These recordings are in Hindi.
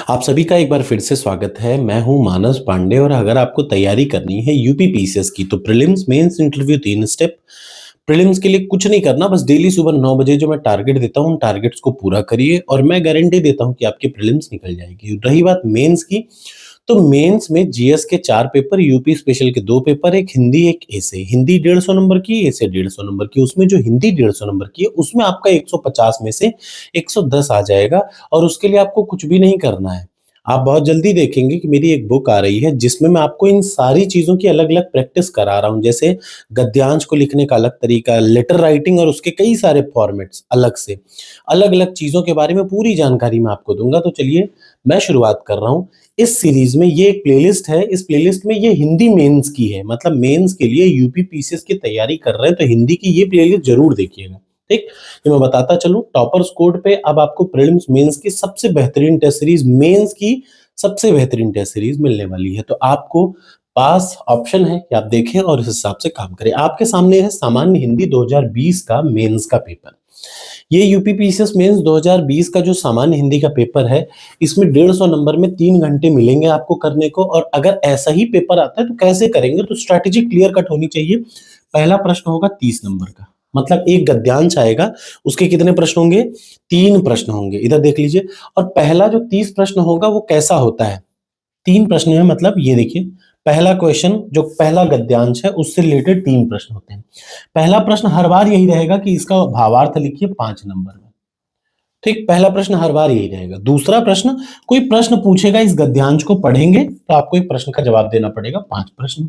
आप सभी का एक बार फिर से स्वागत है। मैं हूं मानस पांडे और अगर आपको तैयारी करनी है यूपी पीसीएस की तो prelims mains interview 3 step. Prelims के लिए कुछ नहीं करना, बस डेली सुबह 9 बजे जो मैं टारगेट देता हूं उन टारगेट्स को पूरा करिए और मैं गारंटी देता हूं कि आपकी प्रीलिम्स निकल जाएगी। रही बात मेंस की, तो मेंस में जीएस के 4 पेपर, यूपी स्पेशल के 2 पेपर, एक हिंदी एक ऐसे। हिंदी 150 नंबर की, ऐसे 150 नंबर की। उसमें जो हिंदी 150 नंबर की है उसमें आपका 150 में से 110 आ जाएगा और उसके लिए आपको कुछ भी नहीं करना है। आप बहुत जल्दी देखेंगे कि मेरी एक बुक आ रही है जिसमें मैं आपको इन सारी चीज़ों की अलग-अलग प्रैक्टिस करा रहा हूँ। जैसे गद्यांश को लिखने का अलग तरीका, लेटर राइटिंग और उसके कई सारे फॉर्मेट्स अलग से। अलग-अलग चीज़ों के बारे में पूरी जानकारी मैं आपको दूँगा। तो चलिए मैं शुरुआत कर रहा हूँ। इस सीरीज़ में ये एक प्लेलिस्ट है, इस प्लेलिस्ट में ये हिंदी मेंस की है। मतलब मेंस के लिए यूपी पीसीएस की तैयारी कर रहे हैं तो हिंदी की ये प्लेलिस्ट ज़रूर देखिएगा, ठीक? ये मैं बताता चलूँ, टॉपर्स कोड पे अब आपको प्रीलिम्स मेंस की सबसे बेहतरीन टेस्ट सीरीज़, मेंस की सबसे बेहतरीन टेस्ट सीरीज़ मिलने वाली है। तो आपको पास ऑप्शन है कि आप देखें और इस हिसाब से काम करें। आपके सामने है सामान्य हिंदी 2020 का मेंस का पेपर। ये यूपी पीसीएस मेंस 2020 का जो सामान्य हिंदी का पेपर है, इसमें 150 नंबर में 3 घंटे मिलेंगे आपको करने को। और अगर ऐसा ही पेपर आता है तो कैसे करेंगे, तो स्ट्रैटेजी क्लियर कट होनी चाहिए। पहला प्रश्न होगा 30 नंबर का, मतलब एक गद्यांश आएगा, उसके कितने प्रश्न होंगे? 3 प्रश्न होंगे। इधर देख लीजिए। और पहला जो 30 प्रश्न होगा वो कैसा होता है? 3 प्रश्न है, मतलब ये देखिए, पहला क्वेश्चन जो पहला गद्यांश है उससे रिलेटेड 3 प्रश्न होते हैं। पहला प्रश्न हर बार यही रहेगा कि इसका भावार्थ लिखिए 5 नंबर में। ठीक, पहला प्रश्न हर बार यही रहेगा। दूसरा प्रश्न, कोई प्रश्न पूछेगा, इस गद्यांश को पढ़ेंगे तो आपको एक प्रश्न का जवाब देना पड़ेगा, 5 प्रश्न।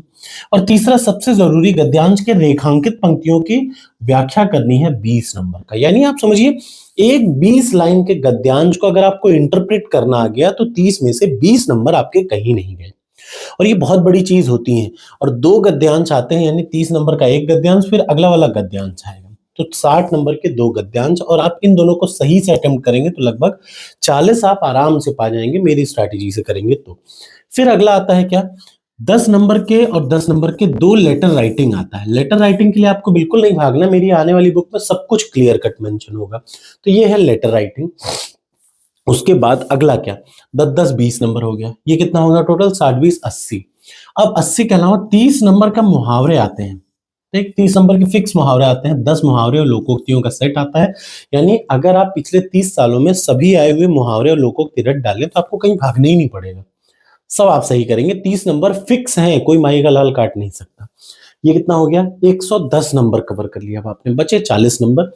और तीसरा सबसे जरूरी, गद्यांश के रेखांकित पंक्तियों की व्याख्या करनी है 20 नंबर का। यानी आप समझिए, एक 20 लाइन के गद्यांश को अगर आपको इंटरप्रेट करना आ गया तो 30 में से 20 नंबर आपके कहीं नहीं गए। और ये बहुत बड़ी चीज होती है। और 2 गद्यांश आते हैं, यानी 30 नंबर का एक गद्यांश, फिर अगला वाला गद्यांश आएगा। तो 60 नंबर के 2 गद्यांश, और आप इन दोनों को सही से अटेम्प्ट करेंगे तो लगभग 40 आप आराम से पा जाएंगे, मेरी स्ट्रैटेजी से करेंगे तो। फिर अगला आता है क्या? 10 नंबर के और 10 नंबर के 2 लेटर राइटिंग आता है। लेटर राइटिंग के लिए आपको बिल्कुल नहीं भागना, मेरी आने वाली बुक में सब कुछ क्लियर कट मेंशन होगा। तो ये है लेटर राइटिंग। उसके बाद अगला क्या? 10-10-20 नंबर हो गया। ये कितना होगा टोटल? 60-20-80। अब 80 के अलावा 30 नंबर का मुहावरे आते हैं। ठीक, 30 नंबर के फिक्स मुहावरे आते हैं। 10 मुहावरे और लोकोक्तियों का सेट आता है। यानी अगर आप पिछले 30 सालों में सभी आए हुए मुहावरे और लोकोक्ति रट डालें तो आपको कहीं भागने ही नहीं पड़ेगा। सब आप सही करेंगे। 30 नंबर फिक्स हैं, कोई माई का लाल काट नहीं सकता। ये कितना हो गया? 110 नंबर कवर कर लिया अब आपने, बचे 40 नंबर।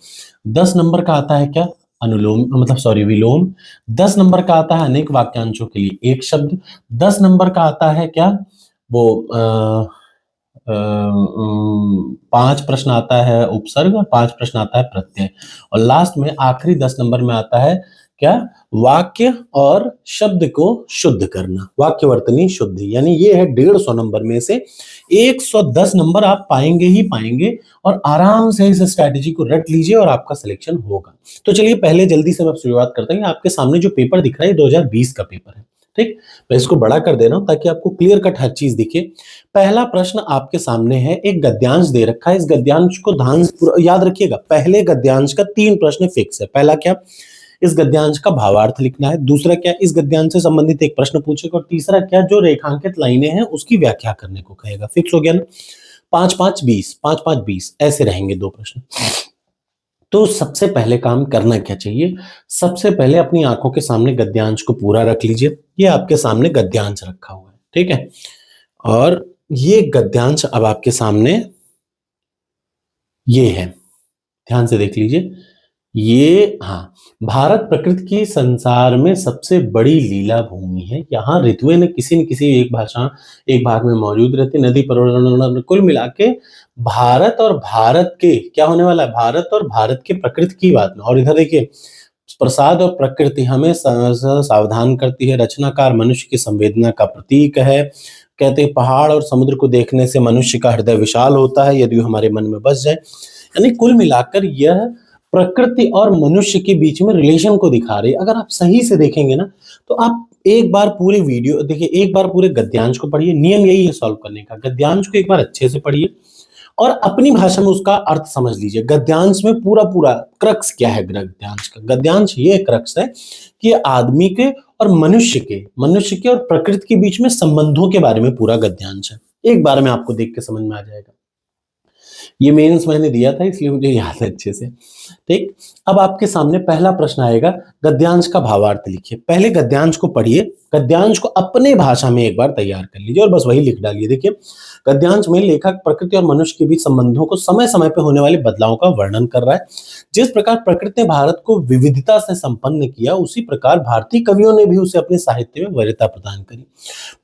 10 नंबर का आता है क्या? अनुलोम, मतलब सॉरी, विलोम। 10 नंबर का आता है अनेक वाक्यांशों के लिए एक शब्द। 10 नंबर का आता है क्या? वो 5 प्रश्न आता है उपसर्ग और 5 प्रश्न आता है प्रत्यय। और लास्ट में आखिरी 10 नंबर में आता है क्या? वाक्य और शब्द को शुद्ध करना, वाक्यवर्तनी शुद्धि। यानी ये है 150 नंबर में से 110 नंबर आप पाएंगे ही पाएंगे। और आराम से इस स्ट्रैटेजी को रट लीजिए और आपका सिलेक्शन होगा। तो चलिए पहले जल्दी से मैं शुरुआत करता हूँ। आपके सामने जो पेपर दिख रहा है 2020 का पेपर है, ठीक? मैं इसको बड़ा कर दे रहा हूं ताकि आपको क्लियर कट हर चीज दिखे। पहला प्रश्न आपके सामने है, एक गद्यांश दे रखा है। इस गद्यांश को ध्यान से याद रखिएगा। पहले गद्यांश का 3 प्रश्न फिक्स है। पहला क्या? इस गद्यांश का भावार्थ लिखना है। दूसरा क्या? इस गद्यांश से संबंधित एक प्रश्न पूछेगा। और तीसरा क्या? जो रेखांकित लाइनें हैं उसकी व्याख्या करने को कहेगा। फिक्स हो गया ना? 5-5-20, 5-5-20 ऐसे रहेंगे 2 प्रश्न। तो सबसे पहले काम करना क्या चाहिए? सबसे पहले अपनी आंखों के सामने गद्यांश को पूरा रख लीजिए। ये आपके सामने गद्यांश रखा हुआ है, ठीक है? और ये गद्यांश अब आपके सामने ये है, ध्यान से देख लीजिए। ये, हाँ, भारत प्रकृति की संसार में सबसे बड़ी लीला भूमि है। यहाँ ऋतुएं न किसी एक भाग में मौजूद रहती। नदी पर्वत कुल मिला के भारत और भारत के क्या होने वाला है? भारत और भारत के प्रकृति की बात में। और इधर देखिए, प्रसाद और प्रकृति हमें सावधान करती है। रचनाकार मनुष्य की संवेदना का प्रतीक है। कहते हैं पहाड़ और समुद्र को देखने से मनुष्य का हृदय विशाल होता है यदि वो हमारे मन में बस जाए। यानी कुल मिलाकर यह प्रकृति और मनुष्य के बीच में रिलेशन को दिखा रही है। अगर आप सही से देखेंगे ना तो आप एक बार पूरे वीडियो देखिए, एक बार पूरे गद्यांश को पढ़िए। नियम यही है सॉल्व करने का। गद्यांश को एक बार अच्छे से पढ़िए और अपनी भाषा में उसका अर्थ समझ लीजिए। गद्यांश में पूरा पूरा क्रक्स क्या है? गद्यांश का, गद्यांश ये क्रक्स है कि आदमी के और मनुष्य के और प्रकृति के बीच में संबंधों के बारे में पूरा गद्यांश है। एक बार में आपको देख के समझ में आ जाएगा। ये मेंस मैंने दिया था इसलिए मुझे याद है अच्छे से। ठीक, अब आपके सामने पहला प्रश्न आएगा, गद्यांश का भावार्थ लिखिए। पहले गद्यांश को पढ़िए, गद्यांश को अपने भाषा में एक बार तैयार कर लीजिए और बस वही लिख डालिए। देखिए, गद्यांश में लेखक प्रकृति और मनुष्य के बीच संबंधों को समय समय पे होने वाले बदलावों का वर्णन कर रहा है। जिस प्रकार प्रकृति ने भारत को विविधता से संपन्न किया, उसी प्रकार भारतीय कवियों ने भी उसे अपने साहित्य में वरीयता प्रदान करी।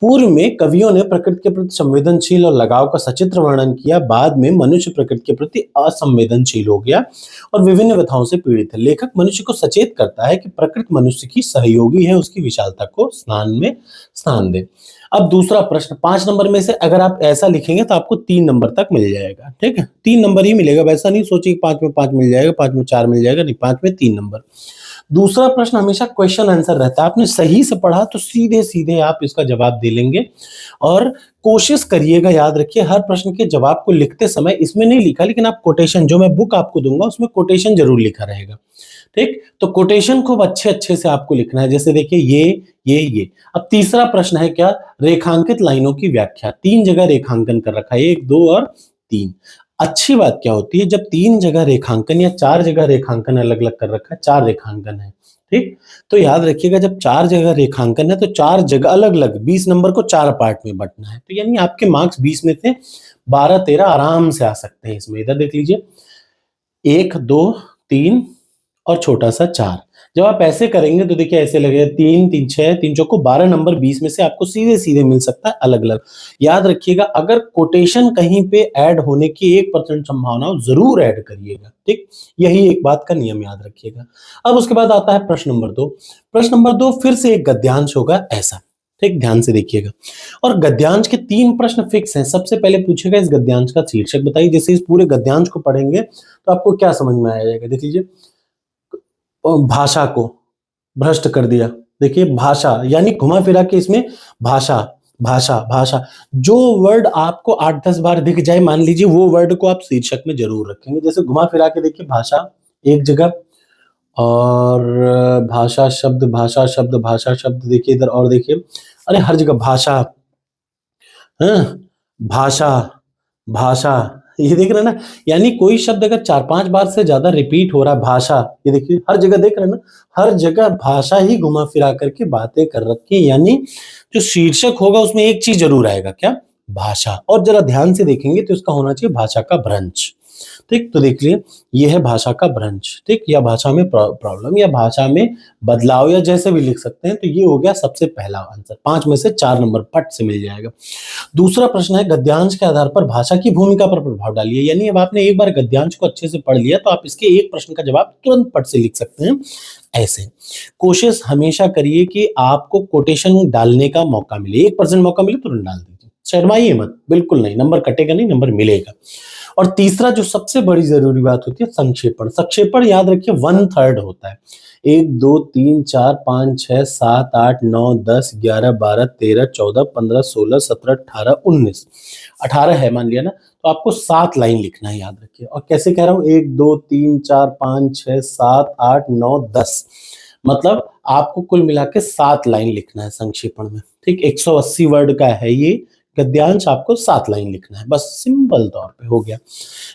पूर्व में कवियों ने प्रकृति के प्रति संवेदनशील और लगाव का सचित्र वर्णन किया, बाद में मनुष्य प्रकृति के प्रति असंवेदनशील हो गया और विभिन्न व्यथाओं से पीड़ित है। लेखक मनुष्य को सचेत करता है कि प्रकृति मनुष्य की सहयोगी है, उसकी विशालता को स्थान दे। अब दूसरा प्रश्न, 5 नंबर में से अगर आप ऐसा लिखेंगे तो आपको 3 नंबर तक मिल जाएगा। ठीक है, 3 नंबर ही मिलेगा, वैसा नहीं सोचिए 5 में 5 मिल जाएगा, 5 में 4 मिल जाएगा, नहीं, 5 में 3 नंबर। दूसरा प्रश्न हमेशा क्वेश्चन आंसर रहता है। आपने सही से पढ़ा तो सीधे सीधे आप इसका जवाब दे लेंगे। और कोशिश करिएगा, याद रखिए, हर प्रश्न के जवाब को लिखते समय इसमें नहीं लिखा, लेकिन आप कोटेशन, जो मैं बुक आपको दूंगा उसमें कोटेशन जरूर लिखा रहेगा। ठीक, तो कोटेशन खूब अच्छे से आपको लिखना है। जैसे देखिए, ये। अब तीसरा प्रश्न है क्या, रेखांकित लाइनों की व्याख्या। 3 जगह रेखांकन कर रखा है, 1, 2 और 3। अच्छी बात क्या होती है, जब 3 जगह रेखांकन या 4 जगह रेखांकन अलग अलग कर रखा है, 4 रेखांकन है। ठीक, तो याद रखिएगा, जब 4 जगह रेखांकन है तो 4 जगह अलग अलग 20 नंबर को 4 पार्ट में बांटना है। तो यानी आपके मार्क्स 20 में से 12-13 आराम से आ सकते हैं इसमें। इधर देख लीजिए, 1, 2, 3 और छोटा सा 4। जब आप ऐसे करेंगे तो देखिए ऐसे लगेगा, 3, 3, 6, 3 चौको 12 नंबर 20 में से आपको सीधे सीधे मिल सकता है अलग अलग। याद रखिएगा, अगर कोटेशन कहीं पे ऐड होने की 1% संभावना हो, जरूर ऐड करिएगा। ठीक, यही एक बात का नियम याद रखिएगा। अब उसके बाद आता है प्रश्न नंबर 2। प्रश्न नंबर 2 फिर से एक गद्यांश होगा ऐसा। ठीक, ध्यान से देखिएगा। और गद्यांश के 3 प्रश्न फिक्स हैं। सबसे पहले पूछेगा इस गद्यांश का शीर्षक बताइए। जैसे इस पूरे गद्यांश को पढ़ेंगे तो आपको क्या समझ में आ जाएगा। देख लीजिए, भाषा को भ्रष्ट कर दिया। देखिए, भाषा यानी घुमा फिरा के इसमें भाषा भाषा भाषा, जो वर्ड आपको 8-10 बार दिख जाए, मान लीजिए, वो वर्ड को आप शीर्षक में जरूर रखेंगे। जैसे घुमा फिरा के देखिए, भाषा एक जगह, और भाषा शब्द देखिए इधर, और देखिए, अरे हर जगह भाषा, हाँ, भाषा भाषा, ये देख रहे हैं ना। यानी कोई शब्द अगर 4-5 बार से ज्यादा रिपीट हो रहा है, भाषा, ये देखिए हर जगह देख रहे हैं ना, हर जगह भाषा ही घुमा फिरा करके बातें कर रखी है। यानी जो शीर्षक होगा उसमें एक चीज जरूर आएगा, क्या, भाषा। और जरा ध्यान से देखेंगे तो इसका होना चाहिए भाषा का भ्रंश। ठीक, तो देखिए, ये है भाषा का भ्रंश। ठीक, या भाषा में प्रॉब्लम या भाषा में बदलाव, या जैसे भी लिख सकते हैं। तो ये हो गया सबसे पहला आंसर। 5 में से 4 नंबर पट से मिल जाएगा। दूसरा प्रश्न है, गद्यांश के आधार पर भाषा की भूमिका पर प्रभाव डालिए। यानी अब आपने एक बार गद्यांश को अच्छे से पढ़ लिया तो आप इसके एक प्रश्न का जवाब तुरंत पट से लिख सकते हैं ऐसे। कोशिश हमेशा करिए कि आपको कोटेशन डालने का मौका मिले। 1% मौका मिले तुरंत डाल दीजिए, शर्माइए मत, बिल्कुल नहीं, नंबर कटेगा नहीं, नंबर मिलेगा। और तीसरा जो सबसे बड़ी जरूरी बात होती है, संक्षेपण। संक्षेपण याद रखिए 1/3 होता है। 1, 2, 3, 4, 5, 6, 7, 8, 9, 10, 11, 12, 13, 14, 15, 16, 17, 18, 19, 18 है मान लिया ना, तो आपको 7 लाइन लिखना है, याद रखिए। और कैसे कह रहा हूं, 1, 2, 3, 4, 5, 6, 7, 8, 9, 10, मतलब आपको कुल मिला के 7 लाइन लिखना है संक्षेपण में। ठीक, 180 वर्ड का है ये गद्यांश, आपको 7 लाइन लिखना है, बस सिंपल तौर पे हो गया,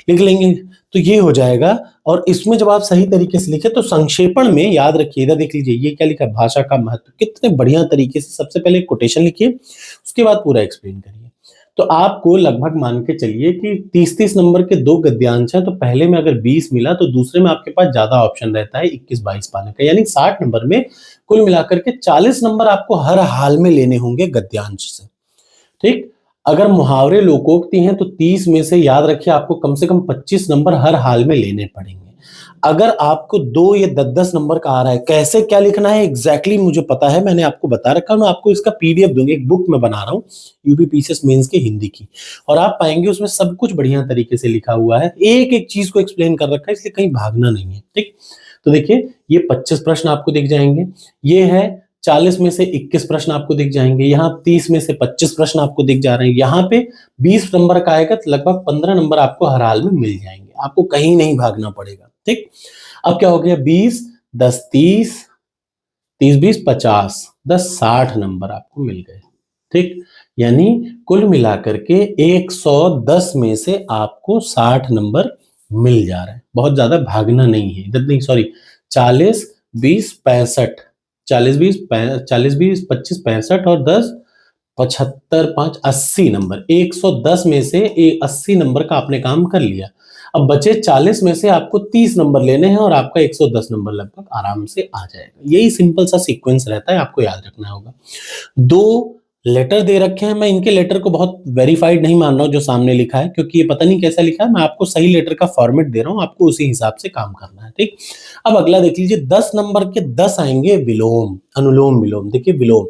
लिख लेंगे तो ये हो जाएगा। और इसमें जब आप सही तरीके से लिखे तो संक्षेपण में याद रखिए, इधर देख लीजिए, ये क्या लिखा है, भाषा का महत्व। कितने बढ़िया तरीके से सबसे पहले कोटेशन लिखिए, उसके बाद पूरा एक्सप्लेन करिए। तो आपको लगभग मान के चलिए कि 30-30 नंबर के 2 गद्यांश हैं, तो पहले में अगर 20 मिला तो दूसरे में आपके पास ज्यादा ऑप्शन रहता है 21-22 पाने का। यानी 60 नंबर में कुल मिलाकर के 40 नंबर आपको हर हाल में लेने होंगे गद्यांश से। ठीक, अगर मुहावरे लोकोक्ति हैं तो 30 में से याद रखिए आपको कम से कम 25 नंबर हर हाल में लेने पड़ेंगे। अगर आपको 2 या 10-10 नंबर का आ रहा है, कैसे क्या लिखना है एग्जैक्टली मुझे पता है, मैंने आपको बता रखा है। मैं आपको इसका पीडीएफ दूंगा, एक बुक में बना रहा हूँ यूपी पीसीएस मेंस के हिंदी की, और आप पाएंगे उसमें सब कुछ बढ़िया तरीके से लिखा हुआ है, एक एक चीज को एक्सप्लेन कर रखा है, इसलिए कहीं भागना नहीं है। ठीक, तो देखिए, ये 25 प्रश्न आपको दिख जाएंगे, ये है 40 में से 21 प्रश्न आपको दिख जाएंगे, यहाँ 30 में से 25 प्रश्न आपको दिख जा रहे हैं, यहाँ पे 20 नंबर का आएगा तो लगभग 15 नंबर आपको हर हाल में मिल जाएंगे, आपको कहीं नहीं भागना पड़ेगा। ठीक, अब क्या हो गया, 20, 10, 30, 30, 20, 50, 10 60 नंबर आपको मिल गए। ठीक, यानी कुल मिलाकर के 110 में से आपको 60 नंबर मिल जा रहे हैं। बहुत ज्यादा भागना नहीं है इधर, नहीं सॉरी, 40 20 65, 40 20 25 65 और 10 75 5 80 नंबर। 110 में से 80 नंबर का आपने काम कर लिया। अब बचे 40 में से आपको 30 नंबर लेने हैं और आपका 110 नंबर लगभग आराम से आ जाएगा। यही सिंपल सा सीक्वेंस रहता है, आपको याद रखना होगा। दो लेटर दे रखे हैं, मैं इनके लेटर को बहुत वेरीफाइड नहीं मान रहा हूं जो सामने लिखा है, क्योंकि ये पता नहीं कैसा लिखा है। मैं आपको सही लेटर का फॉर्मेट दे रहा हूं, आपको उसी हिसाब से काम करना है। ठीक, अब अगला देख लीजिए, 10 नंबर के 10 आएंगे विलोम, अनुलोम विलोम। देखिए विलोम,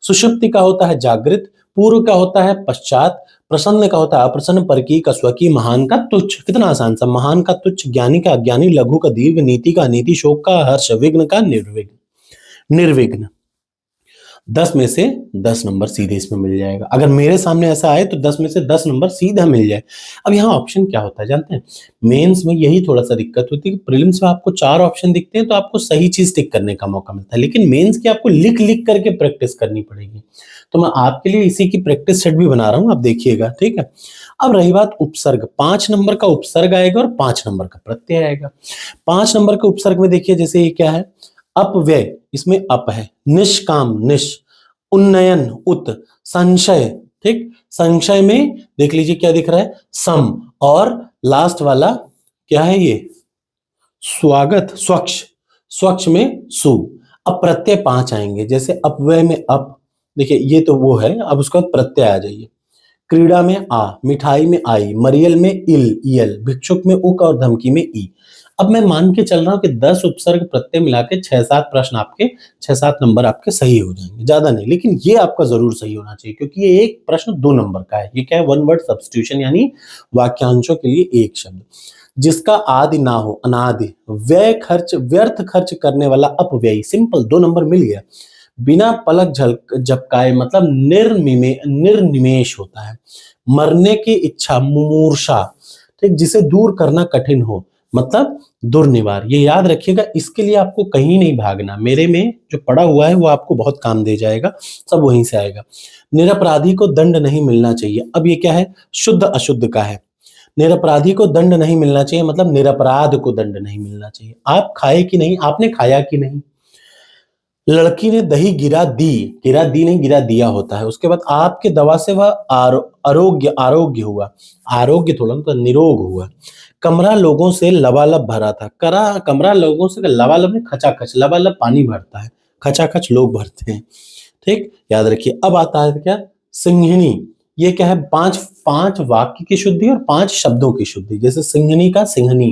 सुषुप्ति का होता है जागृत, पूर्व का होता है पश्चात, प्रसन्न का होता है अप्रसन्न, परकी का स्वकी, महान का तुच्छ। कितना आसान सा, महान का तुच्छ, ज्ञानी का अज्ञानी, लघु का दीर्घ, नीति का अनीति, शोक का हर्ष, विघ्न का निर्विघ्न। निर्विघ्न 10 में से 10 नंबर सीधे इसमें मिल जाएगा। अगर मेरे सामने ऐसा आए तो 10 में से 10 नंबर सीधा मिल जाए। अब यहाँ ऑप्शन क्या होता है जानते हैं, मेंस में यही थोड़ा सा दिक्कत होती है कि प्रीलिम्स में आपको 4 ऑप्शन दिखते हैं तो आपको सही चीज टिक करने का मौका मिलता है, लेकिन मेंस की आपको लिख लिख करके प्रैक्टिस करनी पड़ेगी। तो मैं आपके लिए इसी की प्रैक्टिस सेट भी बना रहा हूँ, आप देखिएगा। ठीक है, अब रही बात उपसर्ग, 5 नंबर का उपसर्ग आएगा और 5 नंबर का प्रत्यय आएगा। 5 नंबर के उपसर्ग में देखिए, जैसे ये क्या है, अपव्यय, इसमें अप है, निष्काम निश, उन्नयन उत, संशय। ठीक, संशय में देख लीजिए क्या दिख रहा है, सम, और लास्ट वाला क्या है ये, स्वागत, स्वच्छ, स्वच्छ में सु। अब प्रत्यय 5 आएंगे, जैसे अपव्यय में अप, देखिए ये तो वो है, अब उसका प्रत्यय आ जाइए। क्रीड़ा में आ, मिठाई में आई, मरियल में इल यल, भिक्षुक में उक और धमकी में ई। अब मैं मान के चल रहा हूं कि 10 उपसर्ग प्रत्यय मिला के 6-7 प्रश्न आपके, 6-7 नंबर आपके सही हो जाएंगे, ज्यादा नहीं, लेकिन ये आपका जरूर सही होना चाहिए, क्योंकि ये एक प्रश्न 2 नंबर का है। ये क्या है, वन वर्ड सब्स्टिट्यूशन, यानी वाक्यांशों के लिए एक शब्द जिसका आदि ना हो, अनादि, व्यय खर्च, व्यर्थ खर्च करने वाला अपव्ययी, सिंपल 2 नंबर मिल गया। बिना पलक झपकाए मतलब निर्निमेष होता है। मरने की इच्छा, मुमूर्षा, ठीक, जिसे दूर करना कठिन हो मतलब दुर्निवार। ये याद रखिएगा, इसके लिए आपको कहीं नहीं भागना, मेरे में जो पड़ा हुआ है वो आपको बहुत काम दे जाएगा, सब वहीं से आएगा। निरपराधी को दंड नहीं मिलना चाहिए, अब ये क्या है, शुद्ध अशुद्ध का है। निरपराधी को दंड नहीं मिलना चाहिए मतलब निरपराध को दंड नहीं मिलना चाहिए। आप खाए कि नहीं, आपने खाया कि नहीं। लड़की ने दही गिरा दी नहीं, गिरा दिया होता है। उसके बाद आपके दवा से वह आरोग्य हुआ, आरोग्य थोड़ा तो निरोग हुआ। कमरा लोगों से लबालब भरा था, कमरा लोगों से लबालब में खचाखच, लबालब पानी भरता है, खचाखच लोग भरते हैं। ठीक, याद रखिए। अब आता है क्या, सिंहिणी। ये क्या है, 5 वाक्य की शुद्धि और 5 शब्दों की शुद्धि। जैसे सिंहिणी का सिंहनी,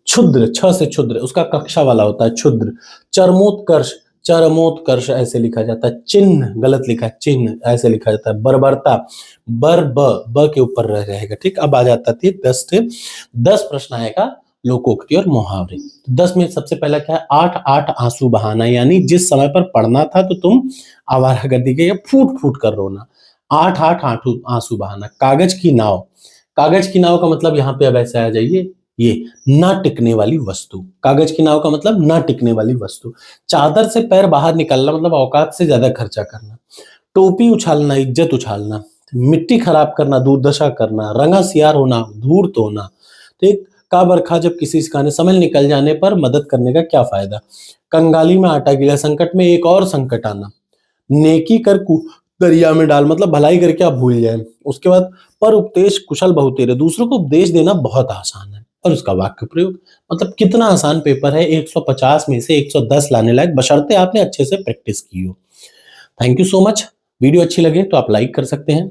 क्षुद्र, छ से क्षुद्र, उसका कक्षा वाला होता है क्षुद्र। चरमोत्कर्ष, चरमोत्कर्ष ऐसे लिखा जाता है। चिन्ह गलत लिखा है, चिन्ह ऐसे लिखा जाता है। बर्बरता, ब के ऊपर रह जाएगा। ठीक, अब आ जाता है 10 प्रश्न आएगा लोकोक्ति और मुहावरे। 10 में सबसे पहला क्या है, 8 आंसू बहाना, यानी जिस समय पर पढ़ना था तो तुम आवारागर्दी के या फूट फूट कर रोना। 8 आंसू बहाना। कागज की नाव, कागज की नाव का मतलब यहाँ पे अब ऐसे आ जाइए, ये ना टिकने वाली वस्तु। कागज की नाव का मतलब ना टिकने वाली वस्तु। चादर से पैर बाहर निकालना मतलब औकात से ज्यादा खर्चा करना। टोपी उछालना, इज्जत उछालना। मिट्टी खराब करना, दुर्दशा करना। रंगा सियार होना, धूर्त होना। ठीक, का बरखा जब किसी सिखाने समझ निकल जाने पर मदद करने का क्या फायदा। कंगाली में आटा गिला, संकट में एक और संकट आना। नेकी कर दरिया में डाल मतलब भलाई करके आप भूल जाए। उसके बाद पर उपदेश कुशल बहुतेरे, दूसरों को उपदेश देना बहुत आसान है। और उसका वाक्य प्रयोग, मतलब कितना आसान पेपर है, 150 में से 110 लाने लायक, बशर्ते आपने अच्छे से प्रैक्टिस की हो। Thank you so much. Video अच्छी लगे तो आप लाइक कर सकते हैं।